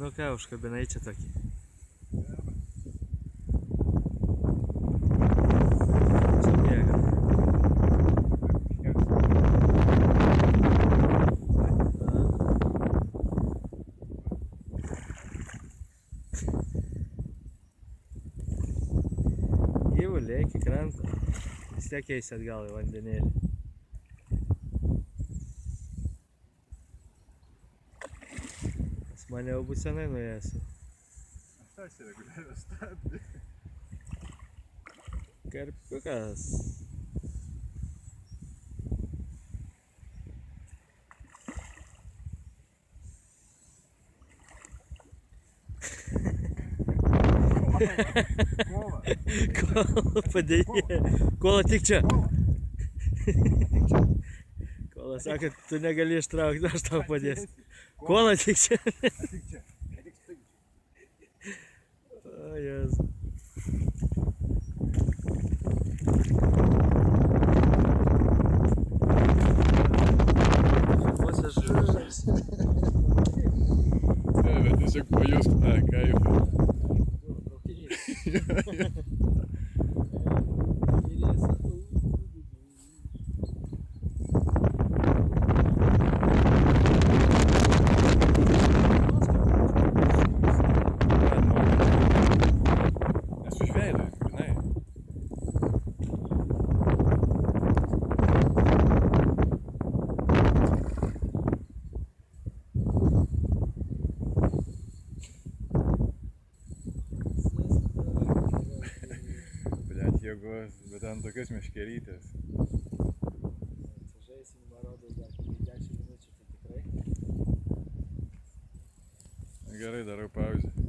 Nu ką, užkabinai čia tokį. Čia bėga. Gyvuliai iki krantą. Vis tiek eisi atgal į vandenėlį. Pas mane jau bus senai nuėjęs. Aš tą įsireguliavęs stabdį. Karpiukas. Kola. Kola padėjė. Kola tik čia. Kola sako, tu negali ištraukti, aš tau padėsiu. Kola tik čia. Tik čia. Tik čia. O, Jėzu. Ne, bet tiesiog pajusk tą kaifą. Esu žvejai, grinai. Blet jėgos, bet ant tokios meškerytės. Žaisim, man rodos, dar 10 minučių, tai tikrai. Gerai, darau pauzę.